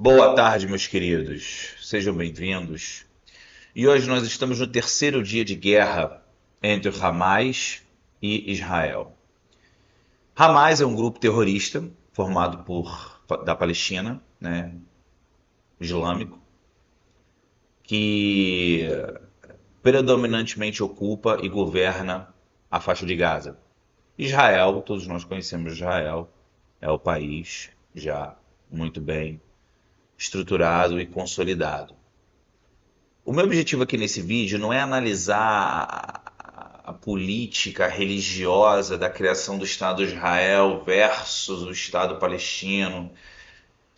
Boa tarde, meus queridos. Sejam bem-vindos. E hoje nós estamos no terceiro dia de guerra entre Hamas e Israel. Hamas é um grupo terrorista formado da Palestina, né, islâmico, que predominantemente ocupa e governa a faixa de Gaza. Israel, todos nós conhecemos Israel, é o país já muito bem estruturado e consolidado. O meu objetivo aqui nesse vídeo não é analisar a política religiosa da criação do Estado de Israel versus o Estado palestino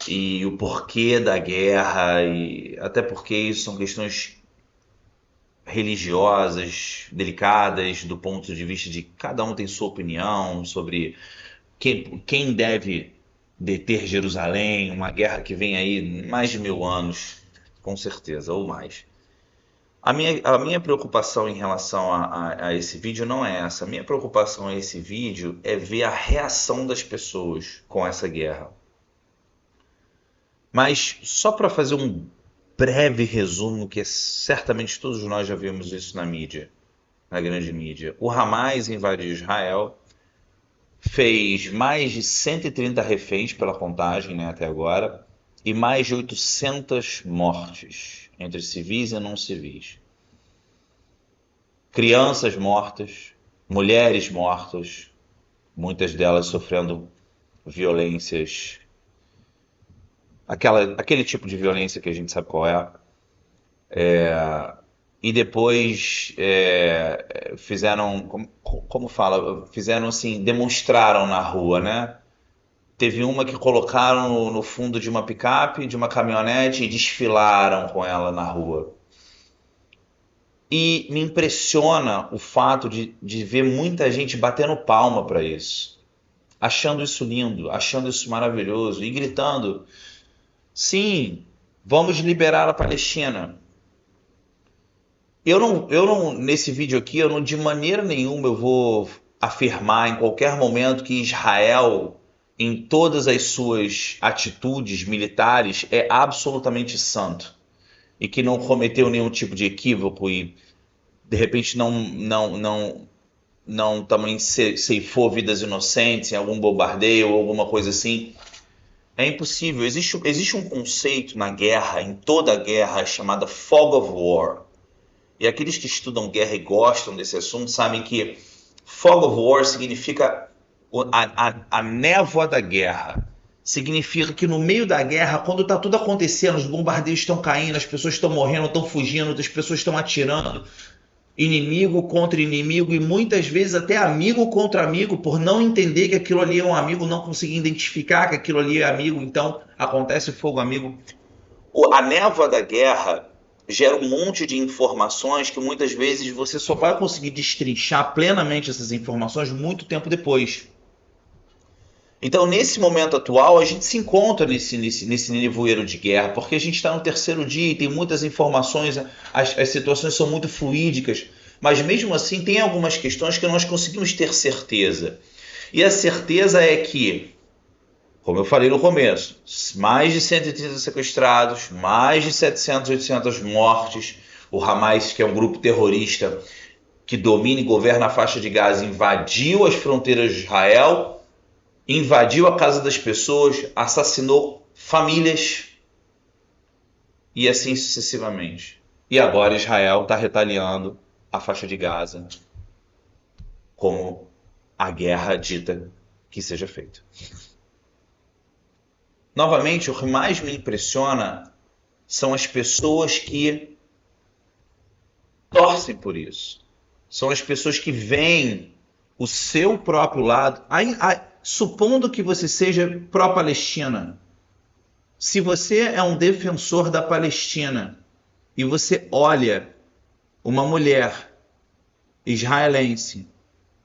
e o porquê da guerra, e até porque isso são questões religiosas, delicadas, do ponto de vista de cada um tem sua opinião sobre quem deve deter Jerusalém, uma guerra que vem aí mais de 1000 anos, com certeza, ou mais. A minha preocupação em relação a esse vídeo não é essa. A minha preocupação a esse vídeo é ver a reação das pessoas com essa guerra. Mas só para fazer um breve resumo, que certamente todos nós já vimos isso na mídia, na grande mídia. O Hamas invadiu Israel, fez mais de 130 reféns pela contagem, né, até agora, e mais de 800 mortes entre civis e não civis. Crianças mortas, mulheres mortas, muitas delas sofrendo violências, aquele tipo de violência que a gente sabe qual é. E depois fizeram, como fala, fizeram assim, demonstraram na rua, né? Teve uma que colocaram no fundo de uma picape, de uma caminhonete e desfilaram com ela na rua. E me impressiona o fato de ver muita gente batendo palma para isso, achando isso lindo, achando isso maravilhoso e gritando: sim, vamos liberar a Palestina. Nesse vídeo aqui, eu não, de maneira nenhuma eu vou afirmar em qualquer momento que Israel, em todas as suas atitudes militares, é absolutamente santo e que não cometeu nenhum tipo de equívoco e de repente não também ceifou vidas inocentes em algum bombardeio ou alguma coisa assim. É impossível. Existe um conceito na guerra, em toda a guerra, chamada fog of war. E aqueles que estudam guerra e gostam desse assunto sabem que fog of war significa a névoa da guerra. Significa que no meio da guerra, quando está tudo acontecendo, os bombardeios estão caindo, as pessoas estão morrendo, estão fugindo, as pessoas estão atirando, inimigo contra inimigo e muitas vezes até amigo contra amigo, por não entender que aquilo ali é um amigo, não conseguir identificar que aquilo ali é amigo, então acontece o fogo amigo. A névoa da guerra gera um monte de informações que muitas vezes você só vai conseguir destrinchar plenamente essas informações muito tempo depois. Então, nesse momento atual, a gente se encontra nesse nevoeiro de guerra, porque a gente está no terceiro dia e tem muitas informações, as situações são muito fluídicas, mas mesmo assim tem algumas questões que nós conseguimos ter certeza. E a certeza é que, como eu falei no começo, mais de 130 sequestrados, mais de 700, 800 mortes. O Hamas, que é um grupo terrorista que domina e governa a faixa de Gaza, invadiu as fronteiras de Israel, invadiu a casa das pessoas, assassinou famílias e assim sucessivamente. E agora Israel está retaliando a faixa de Gaza como a guerra dita que seja feita. Novamente, o que mais me impressiona são as pessoas que torcem por isso. São as pessoas que veem o seu próprio lado. Supondo que você seja pró-Palestina, se você é um defensor da Palestina e você olha uma mulher israelense,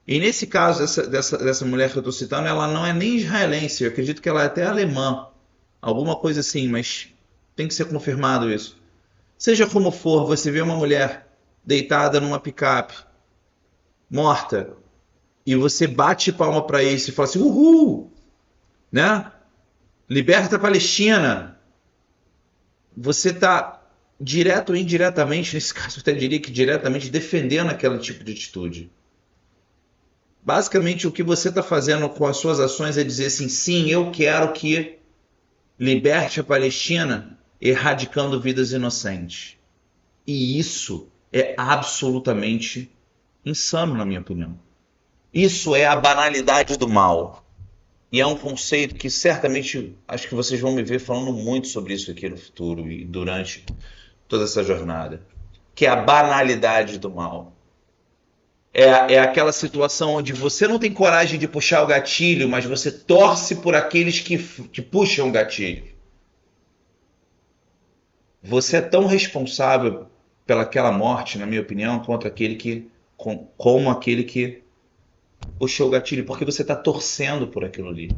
e nesse caso dessa mulher que eu estou citando, ela não é nem israelense, eu acredito que ela é até alemã, alguma coisa assim, mas tem que ser confirmado isso. Seja como for, você vê uma mulher deitada numa picape, morta, e você bate palma para isso e fala assim: uhul, né? Liberta a Palestina. você está direto ou indiretamente, nesse caso eu até diria que diretamente, defendendo aquele tipo de atitude. Basicamente, o que você está fazendo com as suas ações é dizer assim: sim, eu quero que liberte a Palestina, erradicando vidas inocentes. E isso é absolutamente insano, na minha opinião. Isso é a banalidade do mal. E é um conceito que certamente acho que vocês vão me ver falando muito sobre isso aqui no futuro e durante toda essa jornada. Que é a banalidade do mal. É aquela situação onde você não tem coragem de puxar o gatilho, mas você torce por aqueles que puxam o gatilho. Você é tão responsável pelaquela morte, na minha opinião, quanto aquele que, como aquele que puxou o gatilho, porque você está torcendo por aquilo ali.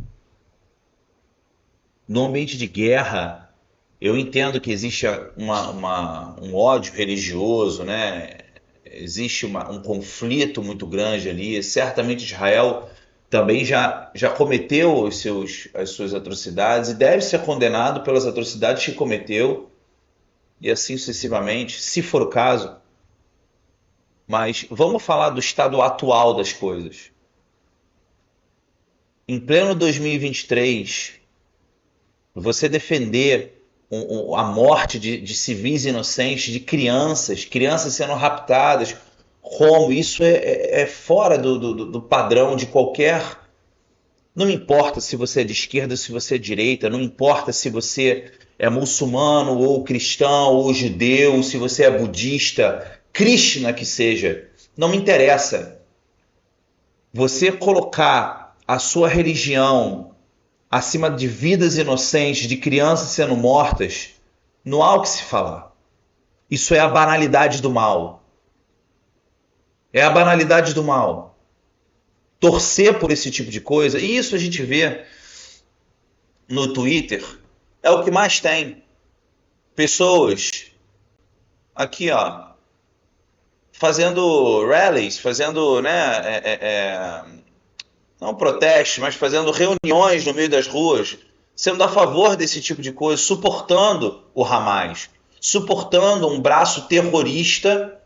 No ambiente de guerra, eu entendo que existe um ódio religioso, né? Existe um conflito muito grande ali. Certamente Israel também já cometeu as suas atrocidades e deve ser condenado pelas atrocidades que cometeu, e assim sucessivamente, se for o caso. Mas vamos falar do estado atual das coisas. Em pleno 2023, você defender a morte de civis inocentes, de crianças sendo raptadas, como isso é fora do padrão de qualquer. Não importa se você é de esquerda ou se você é de direita, não importa se você é muçulmano ou cristão ou judeu, se você é budista, Krishna que seja, não me interessa. Você colocar a sua religião acima de vidas inocentes, de crianças sendo mortas, não há o que se falar. Isso é a banalidade do mal. É a banalidade do mal. Torcer por esse tipo de coisa, e isso a gente vê no Twitter, é o que mais tem. Pessoas aqui, ó, fazendo rallies, fazendo, né, não protestos, mas fazendo reuniões no meio das ruas, sendo a favor desse tipo de coisa, suportando o Hamas, suportando um braço terrorista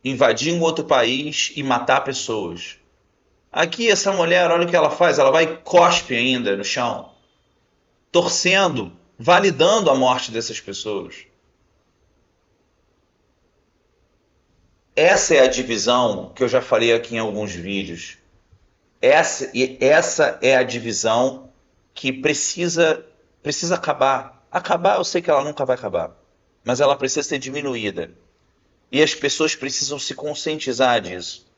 invadir um outro país e matar pessoas. Aqui essa mulher, olha o que ela faz, ela vai e cospe ainda no chão, torcendo, validando a morte dessas pessoas. Essa é a divisão que eu já falei aqui em alguns vídeos. Essa é a divisão que precisa acabar. Acabar, eu sei que ela nunca vai acabar, mas ela precisa ser diminuída. E as pessoas precisam se conscientizar disso.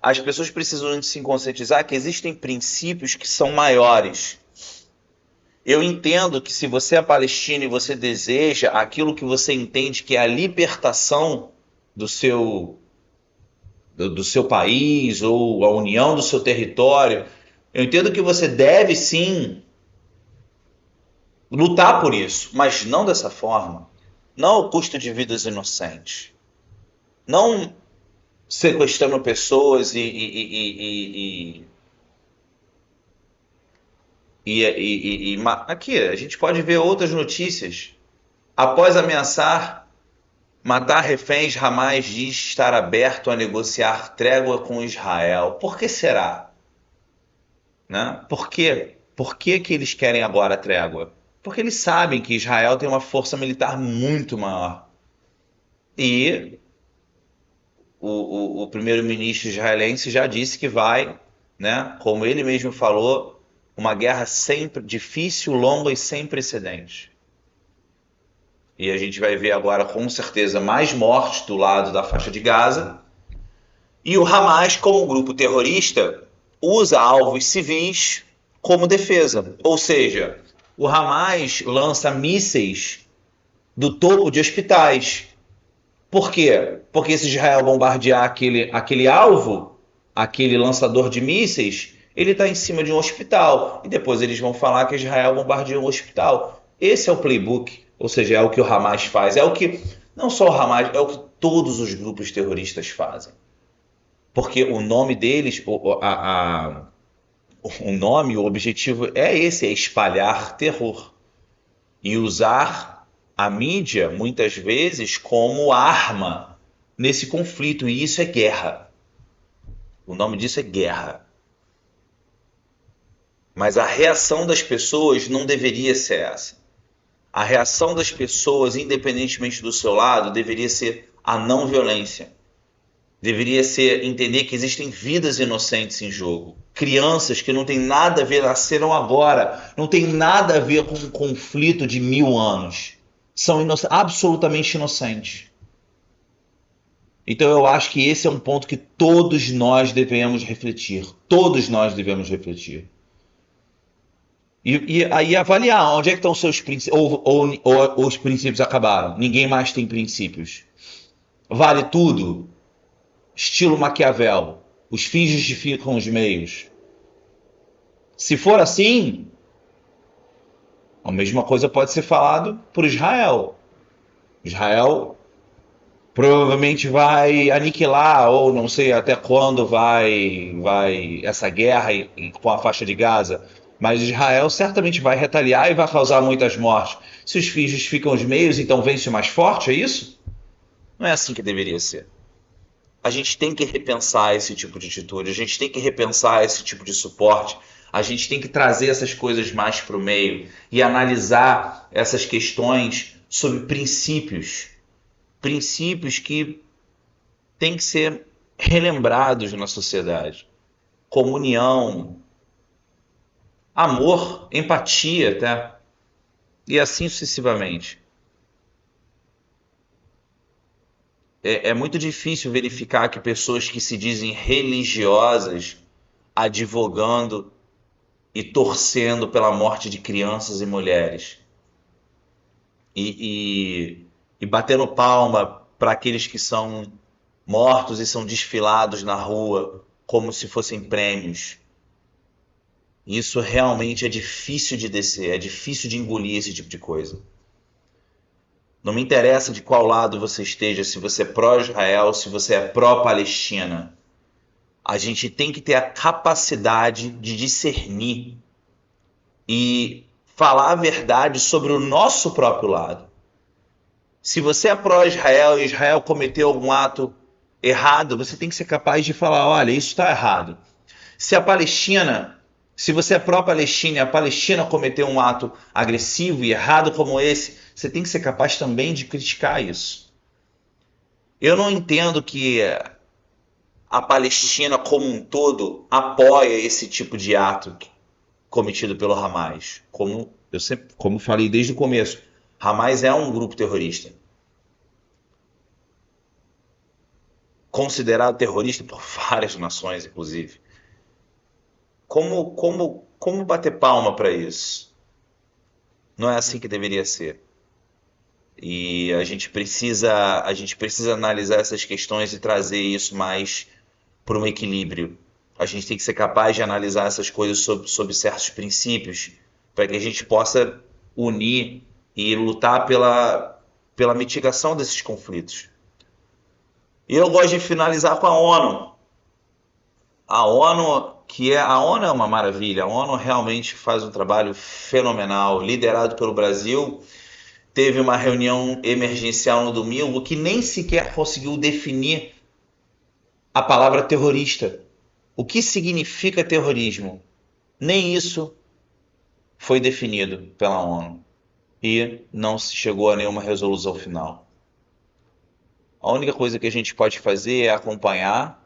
As pessoas precisam se conscientizar que existem princípios que são maiores. Eu entendo que se você é palestino e você deseja aquilo que você entende que é a libertação do seu país ou a união do seu território, eu entendo que você deve sim lutar por isso, mas não dessa forma. Não ao custo de vidas inocentes. Não sequestrando pessoas aqui a gente pode ver outras notícias. Após ameaçar matar reféns, Hamas diz estar aberto a negociar trégua com Israel. Por que será? Né? Por quê? Por que que eles querem agora a trégua? Porque eles sabem que Israel tem uma força militar muito maior. E o primeiro-ministro israelense já disse que vai, né, como ele mesmo falou, uma guerra sempre difícil, longa e sem precedentes. E a gente vai ver agora, com certeza, mais mortes do lado da faixa de Gaza. E o Hamas, como grupo terrorista, usa alvos civis como defesa. Ou seja, o Hamas lança mísseis do topo de hospitais. Por quê? Porque se Israel bombardear aquele alvo, aquele lançador de mísseis, ele está em cima de um hospital. E depois eles vão falar que Israel bombardeou um hospital. Esse é o playbook, ou seja, é o que o Hamas faz. É o que, não só o Hamas, é o que todos os grupos terroristas fazem. Porque o nome deles, o nome, o objetivo é esse, é espalhar terror. e usar a mídia, muitas vezes, como arma nesse conflito. E isso é guerra. O nome disso é guerra. Mas a reação das pessoas não deveria ser essa. A reação das pessoas, independentemente do seu lado, deveria ser a não violência. Deveria ser entender que existem vidas inocentes em jogo. Crianças que não têm nada a ver, nasceram agora, não tem nada a ver com um conflito de 1000 anos. São absolutamente inocentes. Então eu acho que esse é um ponto que todos nós devemos refletir. Todos nós devemos refletir. E aí avaliar onde é que estão os seus princípios, ou os princípios acabaram. Ninguém mais tem princípios. Vale tudo. Estilo Maquiavel. Os fins justificam os meios. Se for assim, a mesma coisa pode ser falado por Israel. Israel provavelmente vai aniquilar, ou não sei até quando vai essa guerra com a faixa de Gaza. Mas Israel certamente vai retaliar e vai causar muitas mortes. Se os fins justificam os meios, então vence o mais forte, é isso? Não é assim que deveria ser. A gente tem que repensar esse tipo de atitude, a gente tem que repensar esse tipo de suporte, a gente tem que trazer essas coisas mais para o meio e analisar essas questões sobre princípios. Princípios que têm que ser relembrados na sociedade. Comunhão, amor, empatia até, e assim sucessivamente. É muito difícil verificar que pessoas que se dizem religiosas advogando e torcendo pela morte de crianças e mulheres e batendo palma para aqueles que são mortos e são desfilados na rua como se fossem prêmios. Isso realmente é difícil de descer, é difícil de engolir esse tipo de coisa. Não me interessa de qual lado você esteja, se você é pró-Israel, se você é pró-Palestina. A gente tem que ter a capacidade de discernir e falar a verdade sobre o nosso próprio lado. Se você é pró-Israel e Israel cometeu algum ato errado, você tem que ser capaz de falar, olha, isso está errado. Se você é pró-Palestina e a Palestina cometeu um ato agressivo e errado como esse, você tem que ser capaz também de criticar isso. Eu não entendo que a Palestina como um todo apoia esse tipo de ato cometido pelo Hamas. Como falei desde o começo, Hamas é um grupo terrorista. Considerado terrorista por várias nações, inclusive. Como bater palma para isso? Não é assim que deveria ser. E a gente precisa analisar essas questões e trazer isso mais para um equilíbrio. A gente tem que ser capaz de analisar essas coisas sob certos princípios para que a gente possa unir e lutar pela mitigação desses conflitos. E eu gosto de finalizar com a ONU. A ONU é uma maravilha. A ONU realmente faz um trabalho fenomenal, liderado pelo Brasil. Teve uma reunião emergencial no domingo que nem sequer conseguiu definir a palavra terrorista. O que significa terrorismo? Nem isso foi definido pela ONU. E não se chegou a nenhuma resolução final. A única coisa que a gente pode fazer é acompanhar,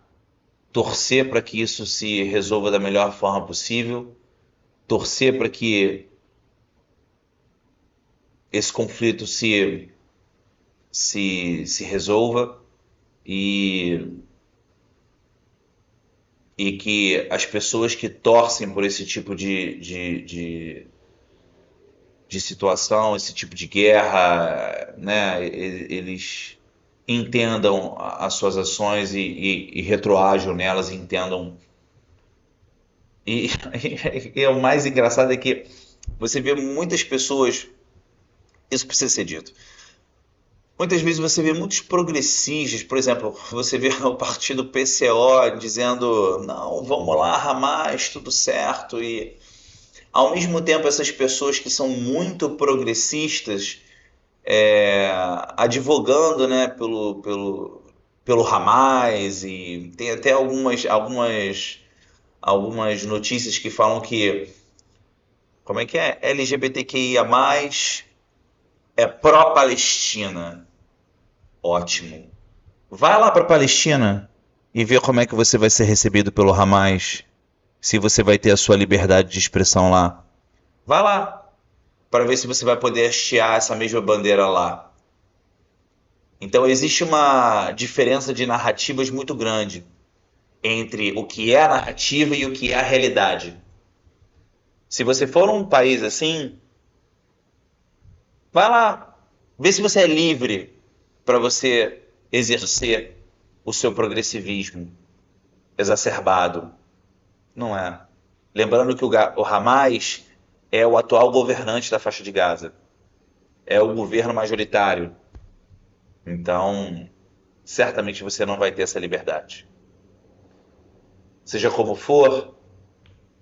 torcer para que isso se resolva da melhor forma possível, torcer para que esse conflito se resolva e que as pessoas que torcem por esse tipo de situação, esse tipo de guerra, né, eles entendam as suas ações e retroajam nelas, entendam. E o mais engraçado é que você vê muitas pessoas, isso precisa ser dito, muitas vezes você vê muitos progressistas, por exemplo, você vê o partido PCO dizendo, não, vamos lá, Hamas, tudo certo, e Ao mesmo tempo, essas pessoas que são muito progressistas, advogando, né, pelo Hamas, e tem até algumas notícias que falam que, como é que é? LGBTQIA+, é pró-Palestina. Ótimo. Vai lá para Palestina e vê como é que você vai ser recebido pelo Hamas, se você vai ter a sua liberdade de expressão lá. Vai lá para ver se você vai poder hastear essa mesma bandeira lá. Então existe uma diferença de narrativas muito grande entre o que é a narrativa e o que é a realidade. Se você for num país assim, vai lá, vê se você é livre para você exercer o seu progressivismo exacerbado. Não é. Lembrando que o Hamas é o atual governante da faixa de Gaza. É o governo majoritário. Então, certamente você não vai ter essa liberdade. Seja como for,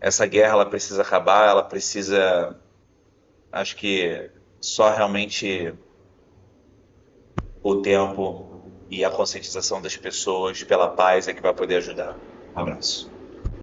essa guerra ela precisa acabar, ela precisa, acho que só realmente o tempo e a conscientização das pessoas pela paz é que vai poder ajudar. Um abraço.